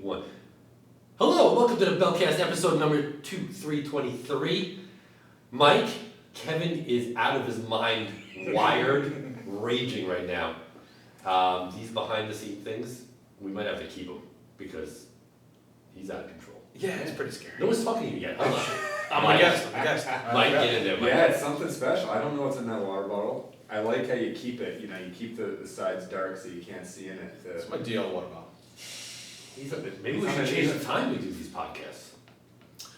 One. Hello, welcome to the Bellcast episode number 323. Mike, Kevin is out of his mind, wired, raging right now. These behind the scene things, we might have to keep him because he's out of control. Yeah, it's pretty scary. No one's talking to you yet. Hold on. I'm a guest. Mike, get in there, Mike. Yeah, it's something special. I don't know what's in that water bottle. I like how you keep it, you keep the sides dark so you can't see in it. It's my DL water bottle. Maybe we should change the time we do these podcasts.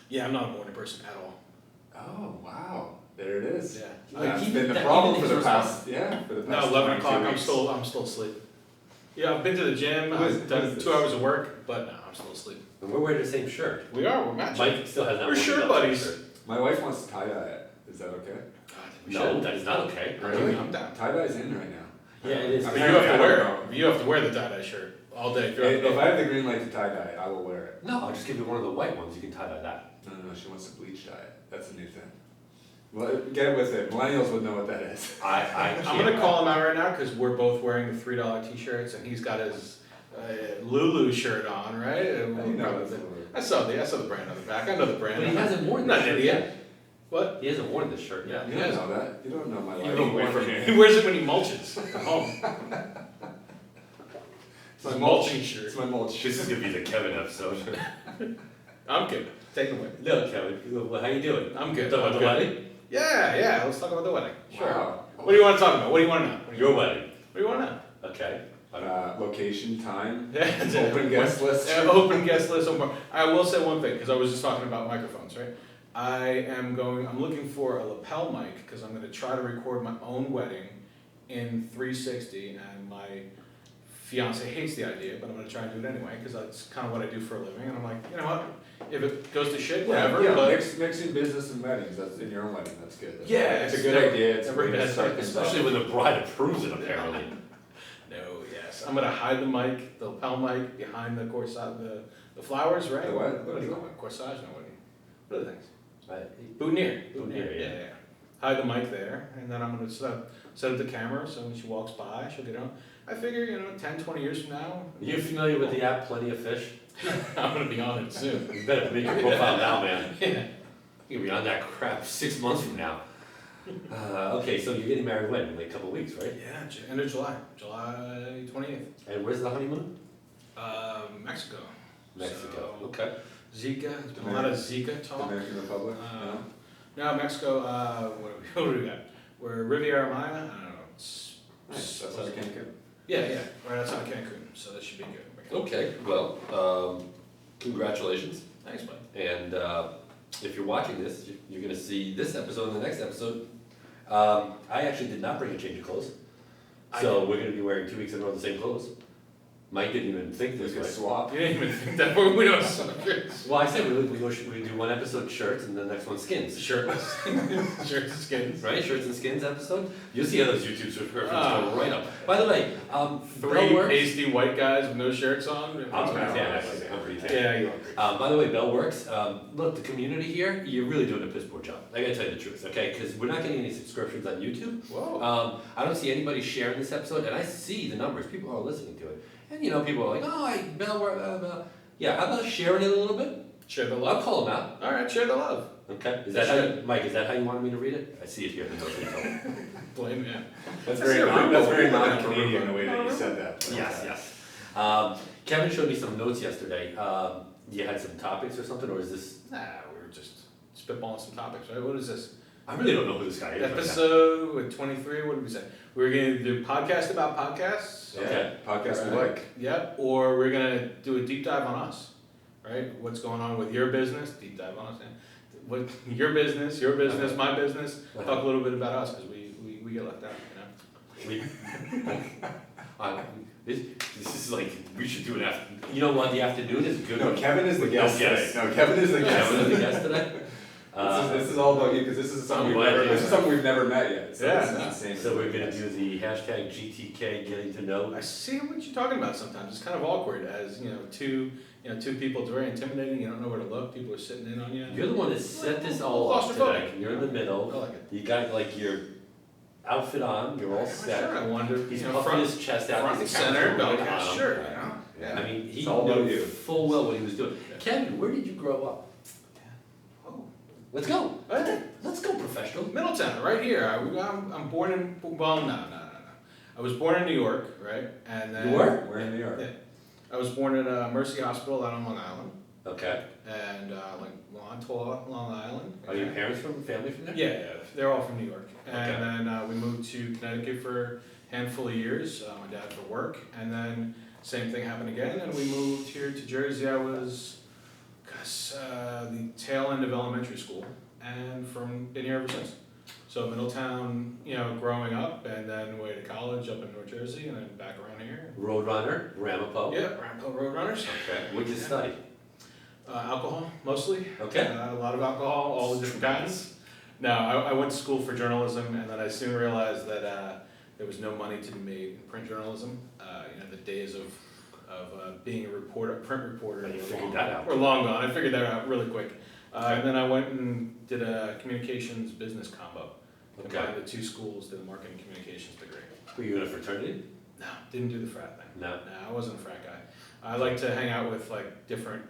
Yeah, I'm not a morning person at all. Oh, wow. There it is. Yeah. That's been the problem for the past, No, 11 o'clock, I'm still asleep. Yeah, I've been to the gym, I've done 2 hours of work, but no, I'm still asleep. And we're wearing the same shirt. We're matching. Mike still has not We're worn shirt his buddies. shirt. My wife wants to tie-dye it. Is that okay? No, that is not okay. Really? I'm down. Tie-dye's in right now. Yeah, it is. But I you have don't to wear know. it. You have to wear the tie-dye shirt all day. If I have the green light to tie-dye it, I will wear it. No, I'll just give you one of the white ones. You can tie dye that. No, she wants to bleach dye it. That's a new thing. Well, get with it. Millennials would know what that is. I'm I'm gonna call him out right now because we're both wearing the $3 t-shirts and he's got his Lulu shirt on, right? I saw the brand on the back. I know the brand. But he hasn't worn Not this an shirt idiot. yet. What? He hasn't worn this shirt yet. You don't know that. You don't know my life. Don't wait for me. He wears it when he mulches at home. It's my mulching shirt. It's my mulch. This is gonna be the Kevin episode. I'm good. Take it away. No, Kevin. How you doing? I'm good. Talk about the wedding? Yeah. Let's talk about the wedding. Sure. Wow. What do you want to talk about? What do you want to know? Your wedding. What do you want to know? Okay. Location, time, Yeah, it's open guest list. Open guest list. I will say one thing because I was just talking about microphones, right? I'm looking for a lapel mic because I'm going to try to record my own wedding in 360, and my fiance hates the idea, but I'm going to try and do it anyway because that's kind of what I do for a living. And I'm like, you know what? If it goes to shit, whatever. Yeah, but mixing business and weddings. That's in your own wedding. That's good. Yeah, it's a good idea. It's a everybody great has start. something. Especially when the bride approves it, apparently. No, yes. I'm gonna hide the mic, the lapel mic, behind the corsage, the flowers, right? The what? What do you call it? Corsage? No, what are the things? Right. Boutonniere. Boutonniere, yeah. Hide the mic there, and then I'm gonna set up the camera so when she walks by, she'll get on. I figure, 10, 20 years from now. Are you familiar with the app Plenty of Fish? I'm gonna be on it soon. You better make your profile now, man. Yeah. You'll be on that crap 6 months from now. Okay, so you're getting married when? In like a couple of weeks, right? Yeah, end of July. July 28th. And where's the honeymoon? Mexico. Mexico. So, Okay. Zika. There's been a lot of Zika talk. Dominican Republic. No, Mexico, what do we got? We're Riviera Maya, I don't know. Nice. That's what I can't get. Yeah, right outside Cancun, so that should be good. Okay, well, congratulations. Thanks, bud. And if you're watching this, you're going to see this episode and the next episode. I actually did not bring a change of clothes. So we're going to be wearing 2 weeks in a row the same clothes. Mike didn't even think this We could way. swap. You didn't even think that we don't shirts. Well, I said we do one episode shirts and the next one skins. Shirtless. Shirts and skins. Right? Shirts and skins episode. You'll see how those YouTube subscriptions go right up. By the way, 3 Bellworks. pasty white guys with no shirts on. I'm pretty tan, actually. I'm pretty tan. Yeah, you are. By the way, Bellworks, look, the community here, you're really doing a piss poor job. I gotta tell you the truth, okay? Because we're not getting any subscriptions on YouTube. Whoa. I don't see anybody sharing this episode, and I see the numbers. People are listening to it. And people are like, Bellworks, yeah, how about sharing it a little bit? Share the I'll love. call them out. Alright, share the love. Okay. Is that how you, Mike, is that how you wanted me to read it? I see it here in the notes. Blame him. That's That's very not non-Canadian the way that you said that. Yes. Kevin showed me some notes yesterday. You had some topics or something, or is this? Nah, we were just spitballing some topics, right? What is this? I really don't know who this guy is. Episode 23, what did we say? We were going to do podcast about podcasts. Okay. Podcast we like. Yep. Or we're going to do a deep dive on us, right? What's going on with your business? Deep dive on us. Yeah. What your business, my business. Talk a little bit about us because we get left out, This is like, we should do an afternoon. You know what, the afternoon is good. No, Kevin is the No guest guest. today. No, Kevin is the guest. Kevin is the guest today. This is all about you because this is something we've never met yet. So Yeah. this is insane. So we're gonna do the hashtag GTK getting to know. I see what you're talking about sometimes. It's kind of awkward as, two people. It's very intimidating. You don't know where to look. People are sitting in on you. You're the one that set this all up Claustrophobic. today. You're in the middle. I like it. You got like your outfit on. You're all set. Sure, I wonder. He's front, puffing his chest out. front and His center, camera's going Bellcast, on. sure. Yeah. I mean, he It's all about knew you. full well what he was doing. Yeah. Kevin, where did you grow up? Oh. Let's go. Okay. Let's go, professional. Middletown, right here. I'm born in, well, no. I was born in New York, right? And then. You were? We're in New York. Yeah. I was born in Mercy Hospital out on Long Island. Okay. And like Montauk, Long Island. Are your parents from family from there? Yeah, they're all from New York. Okay. And then we moved to Connecticut for a handful of years, my dad for work. And then same thing happened again, and we moved here to Jersey. I was, the tail end of elementary school, and been here ever since. So Middletown, growing up, and then way to college up in North Jersey, and then back around here. Roadrunner, Ramapo. Yeah, Ramapo Roadrunners. Okay. What'd you study? Alcohol, mostly. Okay. A lot of alcohol, all the different kinds. No, I went to school for journalism, and then I soon realized that there was no money to be made in print journalism. The days of being a reporter, print reporter, You figured that out. were long gone. I figured that out really quick. And then I went and did a communications business combo. Okay. Combined the two schools, did a marketing communications degree. Were you in a fraternity? No, didn't do the frat thing. No. No, I wasn't a frat guy. I like to hang out with like different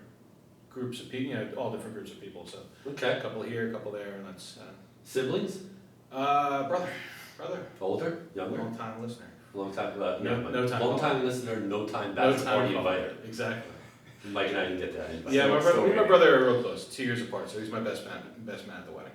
groups of people, all different groups of people. So a Okay. couple here, a couple there, and that's Siblings? brother, Older? Younger? long time listener. Long time, No time. long time listener, no time No bachelor time party caller. inviter. Exactly. Mike and I didn't get that invite. Yeah, Still me and my waiting. brother are real close, 2 years apart. So he's my best man at the wedding.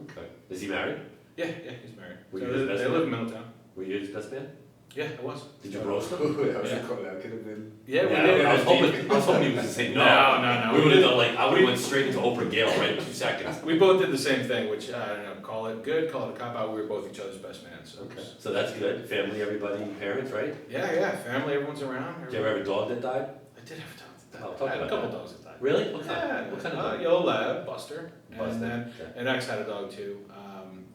Okay. Is he married? Yeah, he's married. Were So you his best they man? live in Middletown. Were you his best man? Yeah, I was. Did you roast him? Ooh, that Yeah. could have been. Yeah, we Yeah, did. I was hoping he was going to say no. No. We would have done like, I would have went straight into Oprah Gale right in 2 seconds. We both did the same thing, which I don't know, call it good, call it a cop out. We were both each other's best man. So Okay. So that's good. Family, everybody, parents, right? yeah, family, everyone's around. Did you ever have a dog that died? I did have a dog that Oh, died. talk I had a about couple that. dogs that died. Really? What kind? Yeah, What kind of dog? Yellow lab, Buster, Buster, and then okay. an ex had a dog too,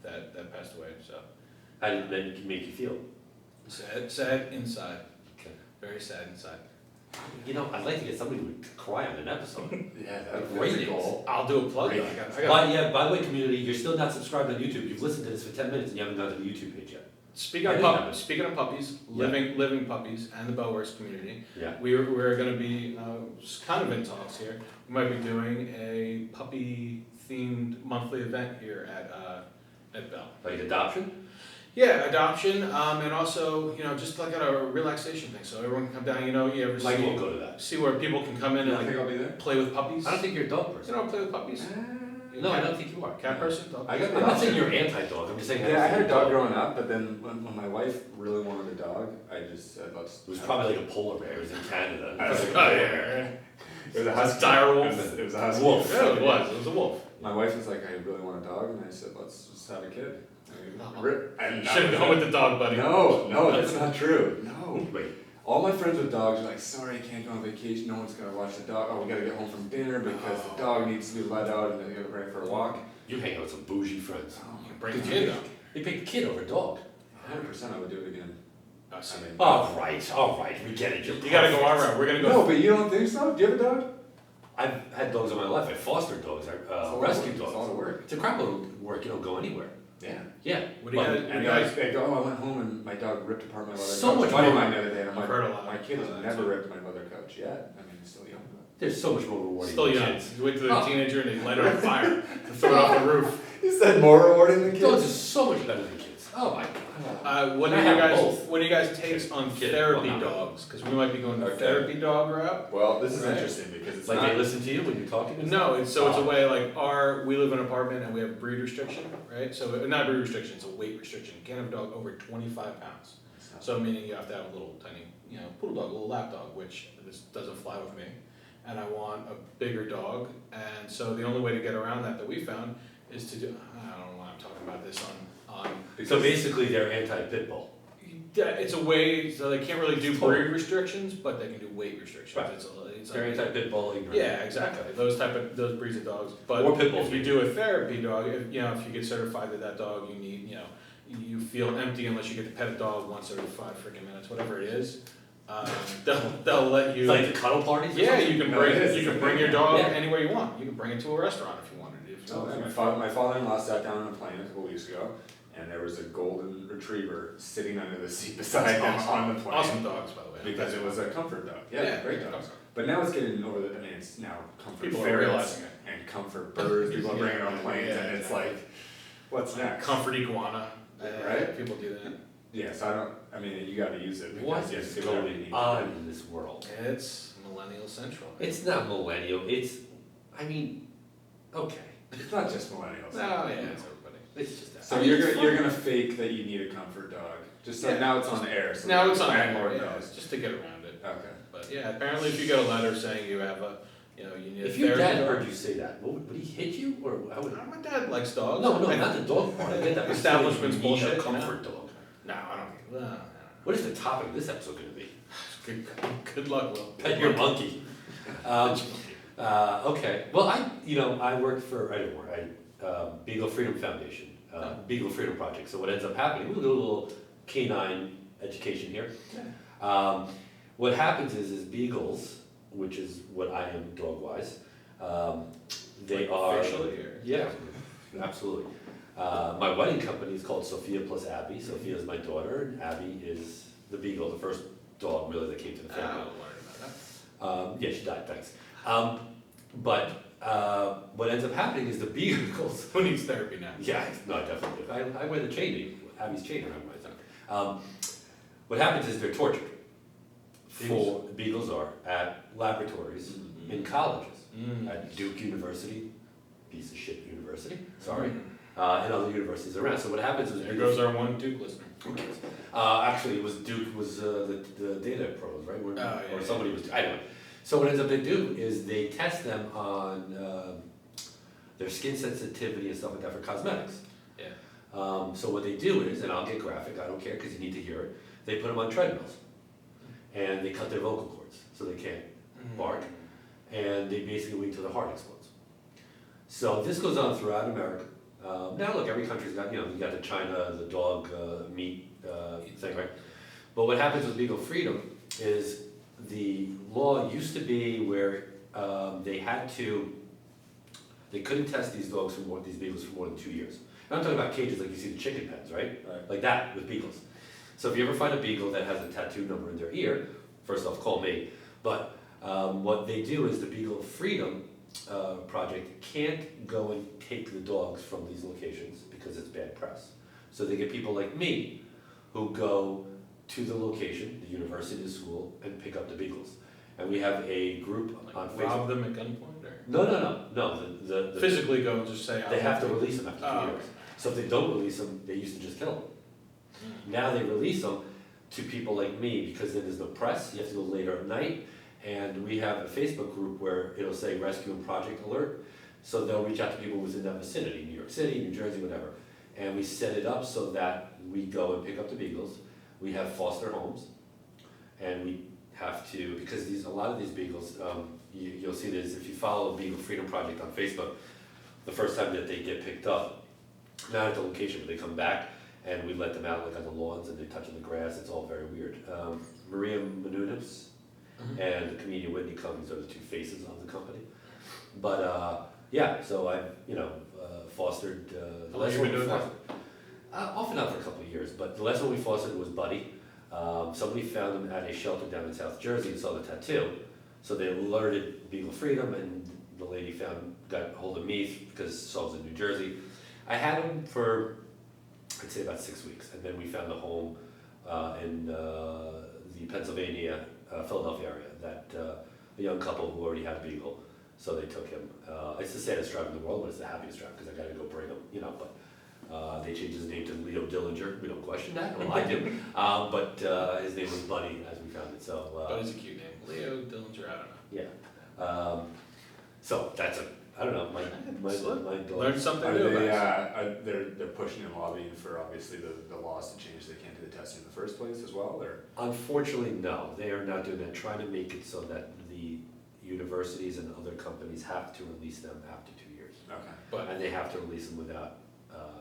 that passed away. So How did that make you feel? sad inside, Okay. very sad inside. You know, I'd like to get somebody to cry on an episode. Yeah, Like that's a ratings. goal. I'll do a plug though. I got By the way, community, you're still not subscribed on YouTube. You've listened to this for 10 minutes and you haven't gone to the YouTube page yet. Speaking of puppies, Yeah. living puppies, and the Bellworks community, Yeah. we're going to be kind of in talks here. We might be doing a puppy themed monthly event here at Bell. Like adoption? Yeah, adoption, and also just like a relaxation thing. So everyone can come down. You ever Mike see won't go to that. where people can come in You and don't think like I'll be there? play with puppies. I don't think you're a dog person. Play with puppies. No, I don't think you are. Cat person, dog. I got I'm not saying you're anti-dog. I'm just saying. Yeah, I had a don't dog think growing up, but then when my wife really wanted a dog, I just said, let's. It was probably like a polar bear. It was in Canada. I was like, Oh yeah. It was a husky. Dire wolf. It was a husky. Wolf. Yeah, it was a wolf. My wife was like, I really want a dog, and I said, let's just have a kid. And Should have gone with the dog, buddy. No, that's not true. No. Wait. All my friends with dogs are like, sorry, I can't go on vacation. No one's gonna watch the dog. Oh, we gotta get home from dinner because the dog needs to be let out and they gotta bring it for a walk. You hang out with some bougie friends. Oh, Bring the kid up. You pick the kid over a dog. 100% I would do it again. Oh, so- I mean, All right, we get it. You gotta go our route. We're gonna go. no, but you don't think so? Do you have a dog? I've had dogs in my life. I fostered dogs. I It's all rescued It's all dogs. the work. It's a crap load of work. You don't go anywhere. Yeah. Yeah. What do you But- guys- And they go, oh, I went home and my dog ripped apart my leather So couch. much Buddy of more- mine the other day, and I'm I've like, heard a lot. my kid has of that, never too. ripped my leather couch yet. I mean, he's still young. There's so much more rewarding Still than young. kids. You wait till they're Oh. a teenager and they light it on fire and throw it off the roof. You said more rewarding than Dogs are kids? so much better than kids. Oh my god. What I are you have guys? both. What are you guys' takes on Kid. therapy Well, not dogs? Because we might be going the Okay. therapy dog route. Well, this is Right. interesting because it's Like not. they listen to you when you're talking to them? No, it's a Oh. way like we live in an apartment and we have breed restriction, right? So not breed restriction, it's a weight restriction. You can't have a dog over 25 pounds. So meaning you have to have a little tiny, poodle dog, a little lap dog, which this doesn't fly with me. And I want a bigger dog, and so the only way to get around that we found is to do. I don't know why I'm talking about this on. So basically they're anti-pit bull. Yeah, it's a way, so they can't really do breed restrictions, but they can do weight restrictions. Right. It's They're like, anti-pit bull. ignorant. yeah, exactly. Those breeds of dogs. But Or pit bulls, if you maybe. do a therapy dog, if you get certified that dog you need, you feel empty unless you get to pet a dog once every 5 freaking minutes, whatever it is. They'll let you. It's like the cuddle parties. Or Yeah, something? you can No, bring it is. you can bring your dog Yeah. anywhere you want. You can bring it to a restaurant if you wanted. Oh, yeah, my father-in-law sat down on a plane a couple weeks ago, and there was a golden retriever sitting under the seat beside him on the plane. Awesome dogs, by the way. Because it was a comfort dog. Yeah, Yeah, great dogs. But now it's getting over the, I mean, it's now comfort People are ferrets realizing it. and comfort birds. People are bringing it on planes, Yeah, and it's exactly. like, what's next? Comfort iguana. Right? People do that. Yeah, so I mean, you gotta use it. What because is it's whatever you going need. on in this world? It's millennial central. It's not millennial, it's, I mean, okay, It's not just millennials. No, yeah, it's everybody. it's just that. So I mean, it's you're fun. gonna fake that you need a comfort dog, just so Yeah. now it's on air. So Now the it's on landlord air, yeah, knows. just to get around it. Okay. But yeah, apparently if you get a letter saying you have a, you need a If your therapy dad dog- heard you say that, would he hit you, or how would? My dad likes dogs. No, not the dog part, I get that. but Establishment's you need bullshit, a you know? comfort dog. No, I don't. No, no. What is the topic of this episode gonna be? Good luck, Will. Pet your monkey. Okay, well, I worked for, Beagle Freedom Foundation, Beagle Freedom Project, so what ends up happening, we'll do a little canine education here. What happens is beagles, which is what I am dog-wise, they are. Officially, or? Yeah, absolutely. My wedding company is called Sophia plus Abby. Sophia is my daughter, and Abby is the beagle, the first dog really that came to the I family. don't worry about that. Yeah, she died, thanks. But what ends up happening is the beagles. Who needs therapy now? Yeah, no, definitely. I wear the chain, Abby's chain around my thing. What happens is they're tortured. Beagles are at laboratories in colleges, at Duke University, piece of shit university, sorry, and other universities around. So what happens is There goes our one Duke listener. actually, it was Duke was the data pros, right? Yeah, Or somebody was. Anyway, so what ends up they do is they test them on their skin sensitivity and stuff like that for cosmetics. Yeah. So what they do is, and I'll get graphic, I don't care because you need to hear it. They put them on treadmills, and they cut their vocal cords so they can't bark, and they basically wait till the heart explodes. So this goes on throughout America. Now look, every country's got, you got the China, the dog meat thing, right? But what happens with legal freedom is the law used to be where they couldn't test these dogs these beagles for more than 2 years. And I'm talking about cages like you see the chicken pens, right? Right. Like that with beagles. So if you ever find a beagle that has a tattoo number in their ear, first off, call me. But what they do is the Beagle Freedom Project can't go and take the dogs from these locations because it's bad press. So they get people like me who go to the location, the university, the school, and pick up the beagles. And we have a group on Facebook. Rob them at gunpoint, or No. The physically go and just say. they have to release them after 2 Oh, years. So if they don't release them, they used to just kill them. Now they release them to people like me because then there's no press, you have to go later at night, and we have a Facebook group where it'll say rescue and project alert, so they'll reach out to people within that vicinity, New York City, New Jersey, whatever. And we set it up so that we go and pick up the beagles, we have foster homes, and we have to, because a lot of these beagles, you'll see this, if you follow Beagle Freedom Project on Facebook, the first time that they get picked up, not at the location, but they come back, and we let them out like on the lawns and they touch on the grass. It's all very weird. Maria Menounos and the comedian Whitney Cummings are the two faces of the company. But yeah, so I fostered. How long you been doing that? Off and on for a couple of years, but the last one we fostered was Buddy. Somebody found him at a shelter down in South Jersey and saw the tattoo, so they alerted Beagle Freedom, and the lady got hold of me because Saul's in New Jersey. I had him for, I'd say about 6 weeks, and then we found a home in the Pennsylvania, Philadelphia area, that a young couple who already had a beagle, so they took him. It's the saddest drive in the world, but it's the happiest drive because I got to go bring him, but they changed his name to Leo Dillinger. We don't question that, well I do, but his name was Buddy as we found it, so. But it's a cute name, Leo Dillinger, I don't know. Yeah. So that's I don't know, my dog. Learn something Are new they, about they're pushing and lobbying for obviously the laws to change, they can't do the testing in the first place as well, or? Unfortunately, no, they are not doing that, trying to make it so that the universities and other companies have to release them after 2 years. Okay. But And they have to release them without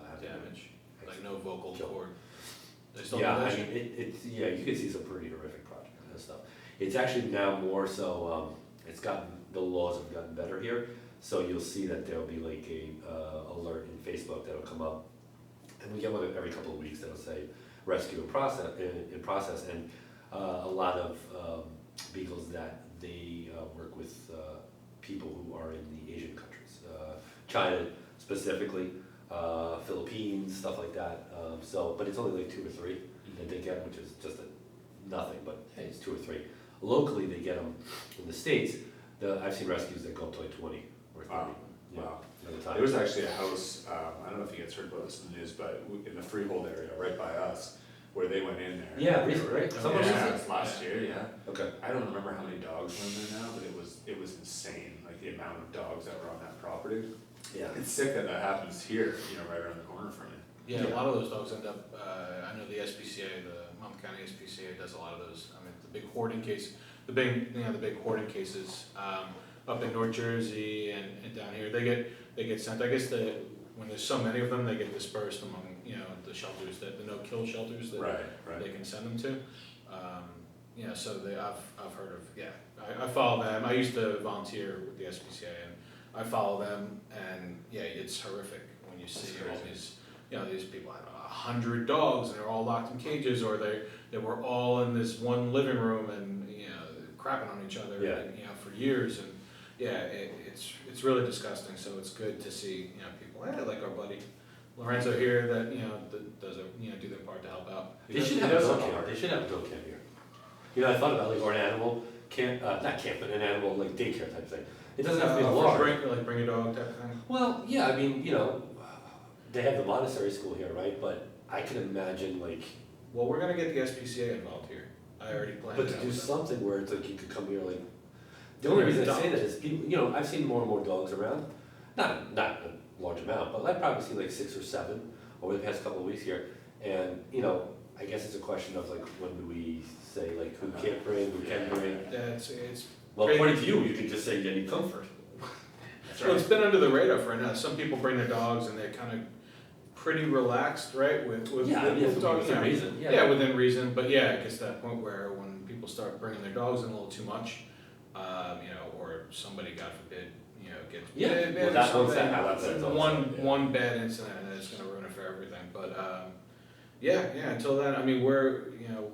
having damage, like no vocal Kill. cord. They still Yeah, do I that mean, shit? it's you can see some pretty horrific projects and stuff. It's actually now more so, the laws have gotten better here, so you'll see that there'll be like a alert in Facebook that'll come up and we get one every couple of weeks that'll say rescue in process, and a lot of beagles that they work with people who are in the Asian countries, China specifically, Philippines, stuff like that. But it's only like 2 or 3 that they get, which is just nothing. But hey, it's 2 or 3. Locally, they get them in the States. I've seen rescues that go up to like 20 or 30. Wow. Yeah, Wow. at a time. There was actually a house, I don't know if you guys heard about this in the news, but in the Freehold area, right by us, where they went in there. Yeah, recently, right? Someone Yeah, recently? it was last year, yeah. Okay. I don't remember how many dogs were in there now, but it was insane, like the amount of dogs that were on that property. Yeah. It's sick that that happens here, right around the corner from you. Yeah, Yeah. a lot of those dogs end up, I know the SPCA, the Montgomery County SPCA does a lot of those. I mean, the big hoarding case, the big hoarding cases, up in North Jersey and down here, they get sent, I guess when there's so many of them, they get dispersed among, the shelters, the no-kill shelters that Right. they can send them to. So I've heard of, I follow them. I used to volunteer with the SPCA, and I follow them, and it's horrific when you see all these, these people have 100 dogs and they're all locked in cages, or they were all in this one living room and crapping on each other, for years, and it's really disgusting. So it's good to see people like our buddy Lorenzo here that does do their part to help out. They should have a dog camp. They should have a dog camp here. I thought about or an animal camp, not camp, but an animal like daycare type thing. It doesn't have to be large. Bring a dog type of thing. Well, yeah, I mean, they have the Montessori school here, right? But I can imagine Well, we're gonna get the SPCA involved here. I already planned. But to do something where it's like you could come here the only reason I say that is people, I've seen more and more dogs around, not a large amount, but I've probably seen 6 or 7 over the past couple of weeks here, and I guess it's a question of when do we say who can't bring, who can bring. Yeah, it's Well, crazy. according to you can just say you need comfort. Well, it's been under the radar for now. Some people bring their dogs and they're kind of pretty relaxed, right? With dogs, within reason. Yeah, within reason. But it gets to that point where when people start bringing their dogs in a little too much, or somebody, God forbid, gets bit well, or that's something. One bad incident and it's going to ruin it for everything. But until then, I mean, we're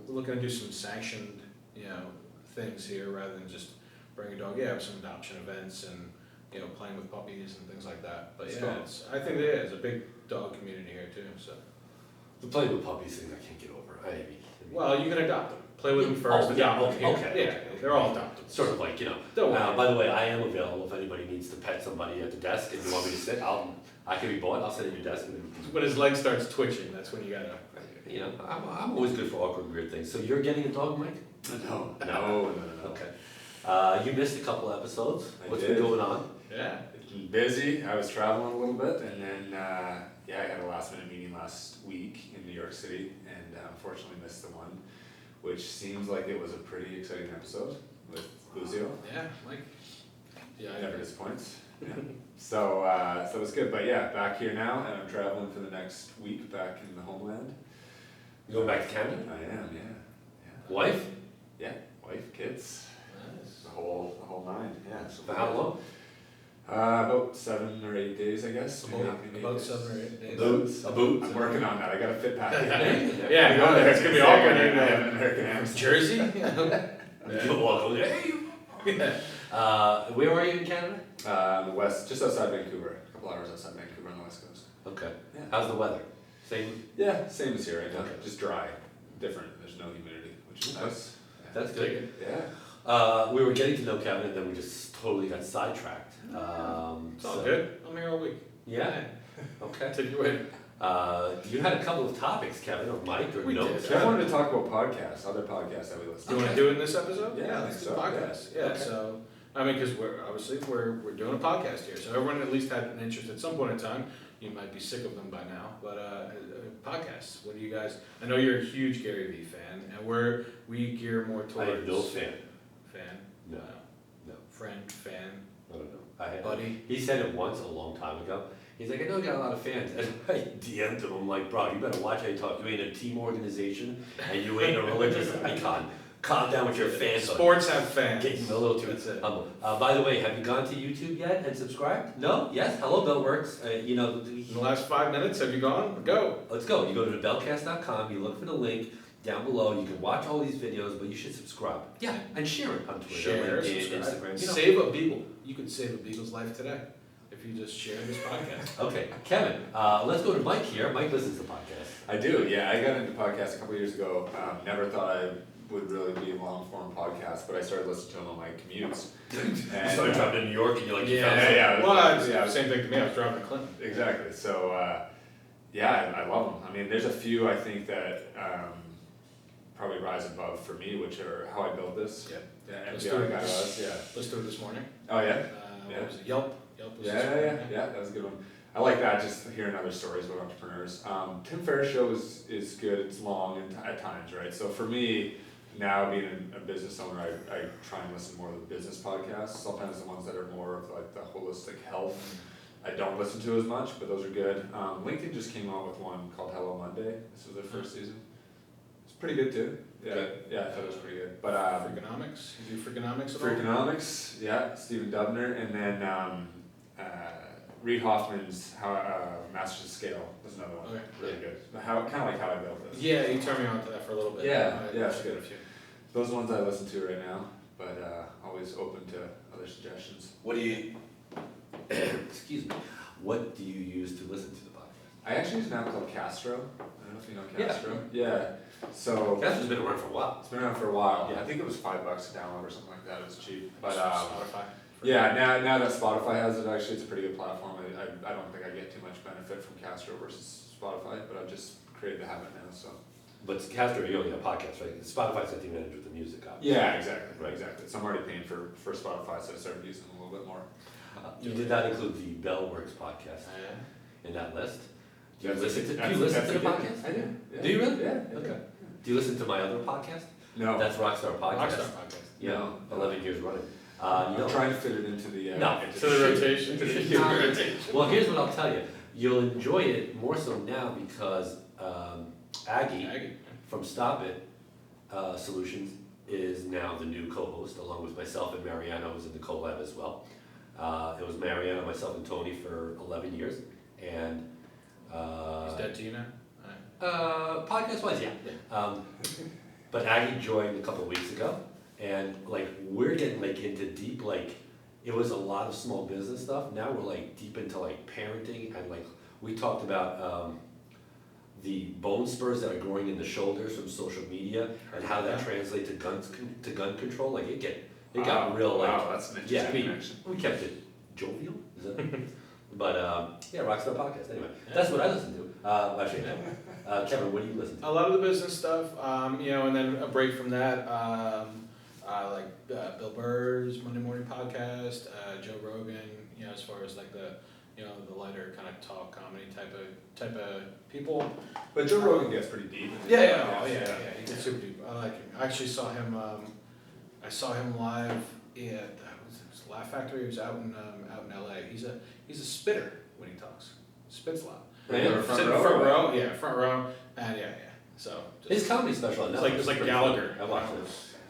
looking to do some sanctioned things here rather than just bring a dog. Have some adoption events and playing with puppies and things like that. But I think there is a big dog community here too. So the playing with puppies thing I can't get over. Well, you can adopt them. Play with them first. Adopt them. Okay. They're all adopted. Sort of by the way, I am available if anybody needs to pet somebody at the desk. If you want me to sit, I can be bought. I'll sit at your desk. When his leg starts twitching, that's when you gotta. I'm always good for awkward, weird things. So you're getting a dog, Mike? No. Okay. You missed a couple episodes. What's been going on? Yeah. It's been busy. I was traveling a little bit, and then I had a last minute meeting last week in New York City, and unfortunately missed the one, which seems like it was a pretty exciting episode with Lucio. Yeah, Mike. Yeah, I Never disappoints. Yeah. So it was good, but back here now, and I'm traveling for the next week back in the homeland. You going back to Canada? I am, yeah. Wife? Yeah, wife, kids, Nice. the whole 9. Yeah. So For how long? About 7 or 8 days, I guess. About 7 or 8 days. A boot? I'm working on that. I got to fit back in. It's gonna be awkward. I have an American accent. Jersey. You walk over there. Hey. Where are you in Canada? The west, just outside Vancouver. A couple hours outside Vancouver on the west coast. Okay. Yeah. How's the weather? Same? Yeah, same as here right now. Okay. Just dry. Different. There's no humidity, which is Okay. nice. That's good. Yeah. We were getting to know Kevin, and then we just totally got sidetracked. It's all good. I'm here all week. Yeah. Okay. Take you in. You had a couple of topics, Kevin, or Mike, or We notes. did. I wanted to talk about podcasts, other podcasts that we listen Do you to. want to do it in this episode? Yeah, I let's think do so, podcast. Yeah. Okay. So I mean, because we're doing a podcast here, so everyone at least had an interest at some point in time. You might be sick of them by now, but podcasts. What do you guys? I know you're a huge Gary Vee fan, and we gear more towards. I am no fan. Fan? No. Friend? Fan? I don't know. Buddy? He said it once a long time ago. He's like, I know you got a lot of fans. And I DM'd him. I'm like, bro, you better watch how you talk. You ain't a team organization, and you ain't a religious icon. Calm down with your fans. Sports have fans. Getting a little too That's it. humble. By the way, have you gone to YouTube yet and subscribed? No? Yes? Hello, Bellworks. In the last 5 minutes, have you gone? Go. Let's go. You go to thebellcast.com, you look for the link down below, you can watch all these videos, but you should subscribe. Yeah, and share it on Twitter, Share, LinkedIn, subscribe. Instagram. Save a beagle. You could save a beagle's life today if you just share this podcast. Okay, Kevin, let's go to Mike here. Mike listens to podcasts. I do, yeah. I got into podcasts a couple years ago. Never thought I would really be a long form podcast, but I started listening to them on my commutes. You started driving to New York and you're like, yeah. Well, same thing to me. I was driving to Clinton. Exactly. So, I love them. I mean, there's a few I think that probably rise above for me, which are How I Built This. Yeah. Yeah, MCSPCA guy was, yeah. Let's do it this morning. Oh, yeah? What was it? Yelp. Yelp was this Yeah, morning. that was a good one. I like that, just hearing other stories about entrepreneurs. Tim Ferriss' show is good. It's long at times, right? So for me, now being a business owner, I try and listen more to the business podcasts. Sometimes the ones that are more of like the holistic health, I don't listen to as much, but those are good. LinkedIn just came out with one called Hello Monday. This was their first season. It's pretty good too. Yeah, I thought it was pretty good. But Freakonomics. You do Freakonomics at all? Freakonomics, yeah, Stephen Dubner, and then Reid Hoffman's Masters of Scale was another one. Okay. Really good. Kind of like How I Built This. Yeah, you turned me on to that for a little bit. Yeah, I it's got a good. few. Those ones I listen to right now, but always open to other suggestions. What do you, excuse me, what do you use to listen to the podcast? I actually use an app called Castro. I don't know if you know Castro. Yeah. So Castro's been around for a while. it's been around for a while. Yeah. I think it was $5 a download or something like that. It was cheap. But Spotify. yeah, now that Spotify has it, actually, it's a pretty good platform. I don't think I get too much benefit from Castro versus Spotify, but I've just created the habit now. So. But Castro, you only have podcasts, right? Spotify's got the advantage with the music, obviously. Yeah, exactly. Right. Exactly. So I'm already paying for Spotify, so I started using them a little bit more. You did not include the Bellworks podcast in that list. Do you That's listen a- to the that's a good- podcast? I do. Yeah. Do you really? Yeah. Okay. Do you listen to my other podcast? No. That's Rockstar Podcast. Rockstar podcast. Yeah, No. 11 years running. I'm trying to fit it into the No. into To the rotation. into You the should not. rotation. Well, here's what I'll tell you. You'll enjoy it more so now because Aggie from Stop It Solutions is now the new co-host, along with myself and Mariano, who's in the collab as well. It was Mariano, myself, and Tony for 11 years, and He's dead to you now? podcast-wise, yeah. But Aggie joined a couple of weeks ago, and like we're getting like into deep it was a lot of small business stuff. Now we're like deep into like parenting, and like we talked about the bone spurs that are growing in the shoulders from social media and how that translates to gun control. Like it got real like wow, that's an interesting connection. we kept it jovial. Is that? But yeah, Rockstar Podcast. Anyway, that's what I listen to. Actually, no. Kevin, what do you listen to? A lot of the business stuff, and then a break from that, Bill Burr's Monday Morning Podcast, Joe Rogan, as far as like the lighter kind of talk comedy type of people. But Joe Rogan gets pretty deep. Yeah, he gets super deep. I like him. I actually saw him. I saw him live at Laugh Factory. He was out in LA. He's a spitter when he talks. Spits a lot. Yeah, Front row. And yeah. So His comedy special on Netflix. it's like pretty Gallagher. funny. I watched it.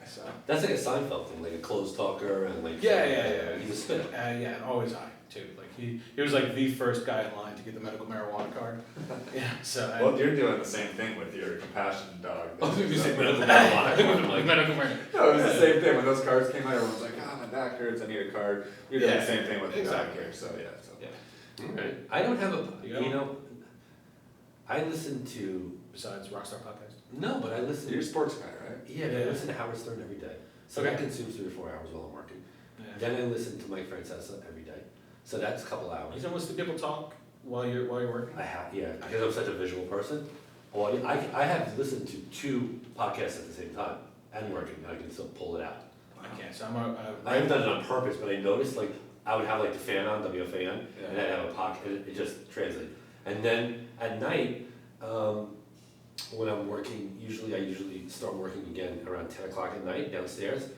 So That's like a Seinfeld thing, like a closed talker and like. yeah. He's a spitter. And always high too. Like he was like the first guy in line to get the medical marijuana card. Yeah. So. Well, you're doing the same thing with your compassion dog. Oh, you say medical marijuana. I'm like, medical marijuana. No, it was the same thing when those cards came out. Everyone's like, my back hurts. I need a card. You're doing Yeah, the same thing with the dog exactly. here. So yeah. Alright. I don't have a, You know? I listen to, Besides Rockstar Podcast. no, but I listen. You're a sports guy, right? Yeah, but I listen to Howard Stern every day. So Okay. that consumes 3 or 4 hours while I'm working. Yeah. Then I listen to Mike Francesa every day. So that's a couple hours. You don't listen to people talk while you're working? I have, yeah, because I'm such a visual person. Well, I have listened to 2 podcasts at the same time and working, and I can still pull it out. I can't. So I haven't done it on purpose, but I noticed like I would have like the fan on, WFAN, Yeah. and I'd have a pocket, it just translates. And then at night, when I'm working, I usually start working again around 10 o'clock at night downstairs,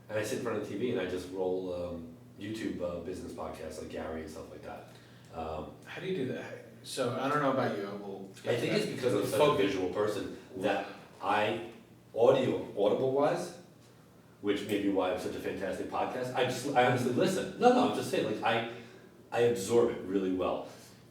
and I sit in front of the TV and I just roll YouTube business podcasts like Gary and stuff like that. How do you do that? So I don't know about you. I think it's because I'm such a visual person that audible wise, which may be why I'm such a fantastic podcast. I honestly listen. No, I'm just saying, like, I absorb it really well.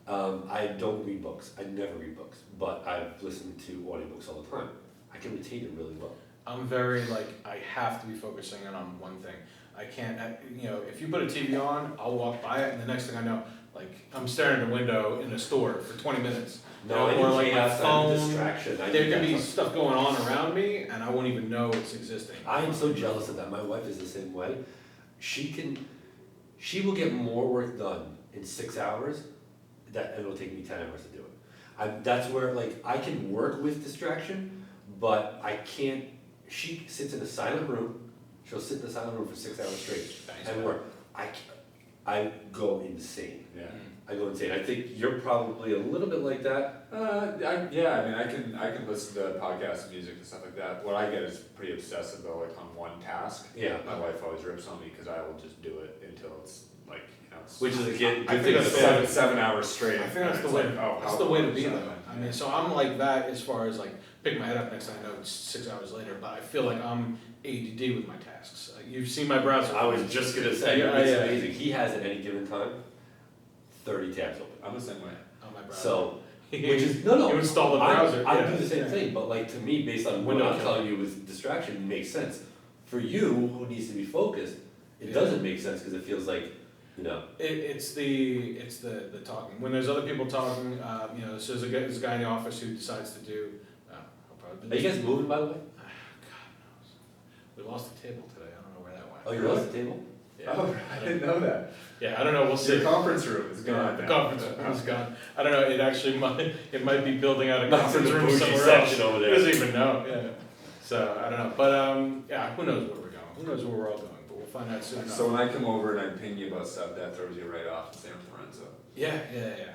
I don't read books. I never read books, but I've listened to audiobooks all the time. I can retain it really well. I'm very, like, I have to be focusing in on one thing. I can't, if you put a TV on, I'll walk by it, and the next thing I know, like, I'm staring at a window in a store for 20 minutes. No, or like my phone, distraction. there can be stuff going on around me, and I won't even know it's existing. I am so jealous of that. My wife is the same way. She will get more work done in 6 hours that it'll take me 10 hours to do it. That's where, like, I can work with distraction, but I can't. She sits in a silent room. She'll sit in a silent room for 6 hours straight and work. I go insane. Yeah. I go insane. I think you're probably a little bit like that. I can listen to podcasts and music and stuff like that. What I get is pretty obsessive though, like on one task. Yeah. My wife always rips on me because I will just do it until it's like, Which is a good I thing. think that's seven hours straight. I think that's the way. That's the way to be though. I mean, so I'm like that as far as like pick my head up next thing I know it's 6 hours later, but I feel like I'm ADD with my tasks. You've seen my browser. I was just gonna say, it's amazing. He has at any given time 30 tabs open. I'm the same way. On my browser. So, which is no. You install the browser. I do the same thing, but like to me, based on what I'm telling you with distraction, it makes sense. For you, who needs to be focused, it doesn't make sense because it feels like, It's the talking. When there's other people talking, so there's a guy in the office who decides to do. Are you guys moving, by the way? God knows. We lost the table today. I don't know where that went. Oh, you lost the table? Yeah. Oh, I didn't know that. Yeah, I don't know. We'll see. Your conference room is gone. The now. conference room is gone. I don't know. It actually might be building out a Not conference in the room bougie somewhere section else. over Who there. doesn't even know? Yeah. So I don't know. But who knows where we're going? Who knows where we're all going? But we'll find out soon enough. So when I come over and I ping you about stuff, that throws you right off. Same with Lorenzo. Yeah. Okay,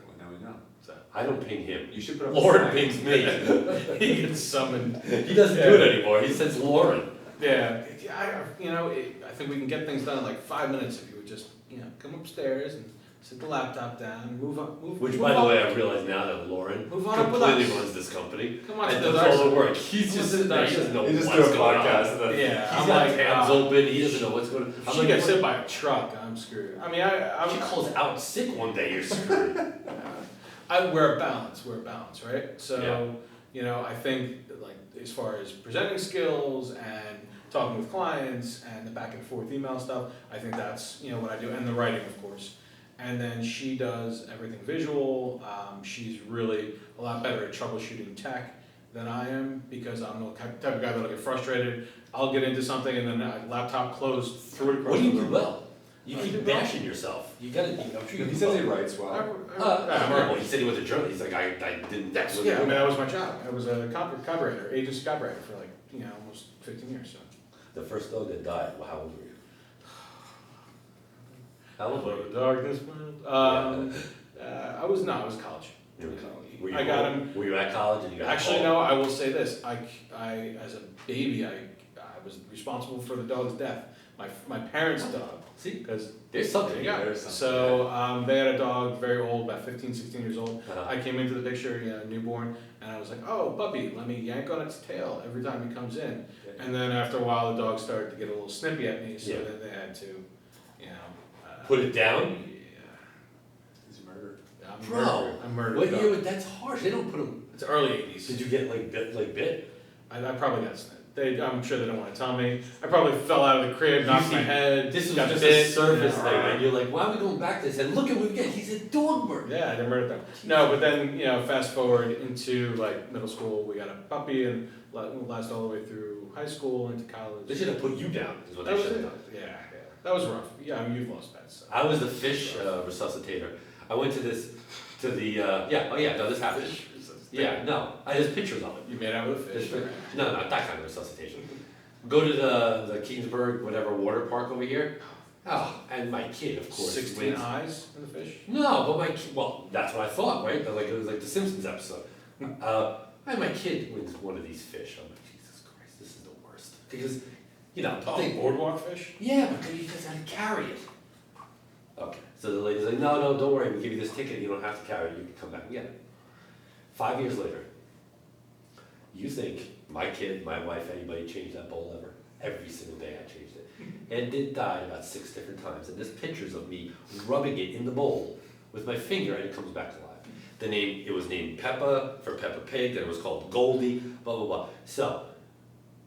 well, now we know. So I don't ping him. You should put up Lauren a sign. pings me. He gets summoned. He doesn't do it anymore. He sends Lauren. Yeah. I think we can get things done in like 5 minutes if you would just, come upstairs and sit the laptop down and move on. Which, by the way, I realize now that Lauren Move on up with completely us. runs this company Come on, and to does the all the work. He's just sitting there. He doesn't know You just what's do a going podcast. on. Yeah, He's I'm got like, tabs open. He doesn't know what's going on. If I'm she like, gets hit by a truck, I'm screwed. I mean, She calls out sick one day. You're screwed. we're a balance, right? So, I think like as far as presenting skills and talking with clients and the back and forth email stuff, I think that's, what I do, and the writing, of course. And then she does everything visual. She's really a lot better at troubleshooting tech than I am because I'm the type of guy that'll get frustrated. I'll get into something and then a laptop closed through it across What do you the do room. well? You I keep do well. bashing yourself. You gotta. I'm sure you He do says well. he writes well. Well, he said he was a journalist. He's like, I didn't. That's, really yeah, I mean, know. that was my job. I was a copywriter, agency copywriter for like, almost 15 years, so. The first dog that died. Well, how old were you? How old were you? Darkness, I was college. You were in college. Were you I got home? Were you at college and you got Actually, home? no, I will say this. I as a baby, I was responsible for the dog's death. My parents' dog. See, Because there's something. yeah. There's something. So they had a dog, very old, about 15, 16 years old. Uh-huh. I came into the picture, newborn, and I was like, oh, puppy, let me yank on its tail every time he comes in. And then after a while, the dog started to get a little snippy at me, so Yeah. then they had to, Put it down? Yeah. He's murdered. I murdered What the year? dog. That's harsh. They don't put them. It's early 80s. Did you get like bit? I probably got snipped. I'm sure they don't want to tell me. I probably fell out of the crib, knocked my head. This was got just bit, a surface yeah. thing, and you're like, why are we going back to this? And look at what we get. He's a dog bird. Yeah, I murdered them. No, but then, fast forward into like middle school, we got a puppy and last all the way through high school, into college. They should have put you down. Is what That they was should it. have done. Yeah. That was rough. Yeah, I mean, you've lost pets. So. I was the fish resuscitator. I went to this, this happened. Fish. Yeah, no, there's pictures of it. You made out with a fish. No, not that kind of resuscitation. Go to the Kingsburg, whatever, water park over here. Oh, and my kid, of course. 16 wins. eyes in the fish? No, but my kid, well, that's what I thought, right? Like, it was like the Simpsons episode. And my kid wins one of these fish. I'm like, Jesus Christ, this is the worst. Because, Boardwalk fish? yeah, but then you just gotta carry it. Okay, so the lady's like, no, don't worry, we give you this ticket, you don't have to carry it, you can come back and get it. 5 years later, you think my kid, my wife, anybody changed that bowl ever? Every single day I changed it. And it died about 6 different times. And there's pictures of me rubbing it in the bowl with my finger and it comes back alive. It was named Peppa for Peppa Pig, then it was called Goldie, blah, blah, blah. So,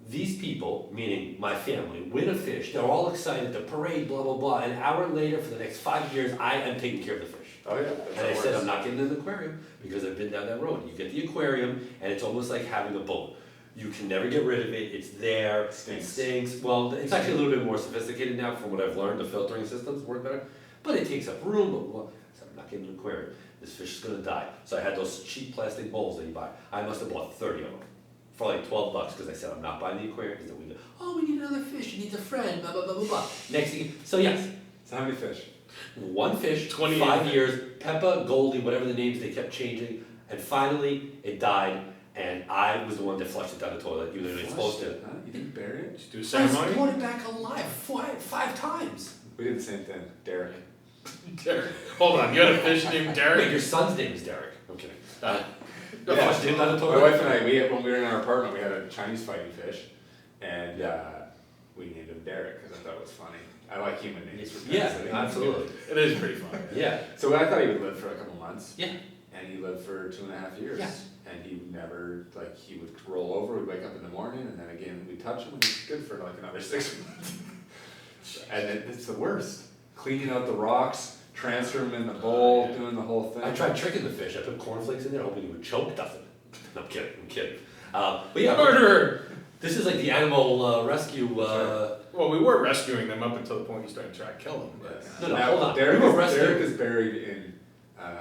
these people, meaning my family, win a fish, they're all excited, the parade, blah, blah, blah. An hour later, for the next 5 years, I am taking care of the fish. Oh yeah. And I said, I'm not getting an aquarium because I've been down that road. You get the aquarium and it's almost like having a boat. You can never get rid of it, it's there, it stinks. Well, it's actually a little bit more sophisticated now from what I've learned, the filtering systems work better. But it takes up room, blah, blah, blah. So I'm not getting an aquarium. This fish is gonna die. So I had those cheap plastic bowls that you buy. I must have bought 30 of them for like $12 because I said I'm not buying the aquarium. Because then we go, oh, we need another fish, it needs a friend, blah, blah, blah, blah, blah. Next thing, so yes. So how many fish? One fish, 20 5 years, Peppa, Goldie, whatever the names, they kept changing, and finally it died, and I was the one that flushed it down the toilet, even though you're supposed to. Huh? You didn't bury it? Just do a I ceremony. brought it back alive 5 times. We did the same thing. Derek. Derek. Hold on, you had a fish named Wait, Derek? your son's name is Derek. I'm kidding. Uh, Flushed it down the My toilet. wife and I, when we were in our apartment, we had a Chinese fighting fish, and we named him Derek because I thought it was funny. I like human names for pets. Yeah, I think it's absolutely. It is pretty fun. Yeah. So I thought he would live for a couple months. Yeah. And he lived for 2.5 years. Yeah. And he never, he would roll over, we'd wake up in the morning, and then again, we'd touch him, and he's good for another 6 months. And it's the worst. Cleaning out the rocks, transferring them in the bowl, doing the whole thing. I tried tricking the fish. I put cornflakes in there, hoping he would choke. Nothing. No, I'm kidding. But yeah, Murderer! this is like the animal rescue. Well, we were rescuing them up until the point you started trying to kill them. But No, Now, hold on. Derek, We were rescuing- Derek is buried in,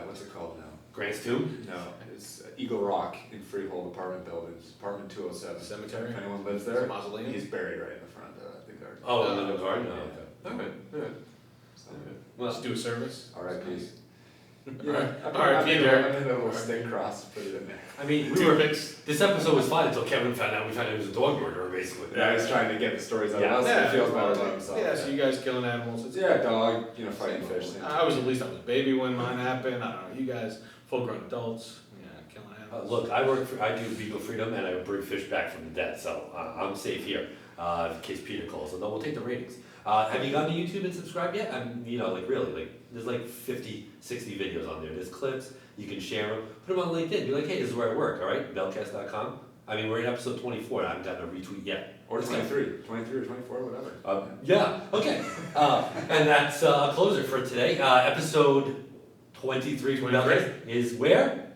what's it called now? Grant's tomb? No, it's Eagle Rock in Freehold apartment buildings, apartment 207. Cemetery? If anyone lives Is it there, a mausoleum? he's buried right in the front of the garden. Oh, in the garden? Yeah. Oh, okay. Alright. So, Let's do a service. R.I.P. Alright, I made Derek. a little stick cross, put it in there. I mean, this episode was fine until Kevin found out he was a dog murderer, basically. Yeah, I was trying to get the stories out Yeah. of us, so he feels better about himself. Yeah, so you guys killing animals. It's, Yeah, dog, fighting fish. I was at a baby when mine happened. I don't know, you guys, full grown adults, killing animals. Look, I do Beagle Freedom and I bring fish back from the dead, so I'm safe here, in case Peter calls, and then we'll take the ratings. Have you gone to YouTube and subscribed yet? Really, there's 50, 60 videos on there. There's clips, you can share them, put them on LinkedIn, be like, hey, this is where I work, all right? Bellcast.com. I mean, we're in episode 24, and I haven't gotten a retweet yet. Or 23 or 24, whatever. Yeah, okay. And that's a closer for today. Episode 23 from Bellcast is where?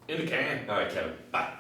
In the can. All right, Kevin, bye.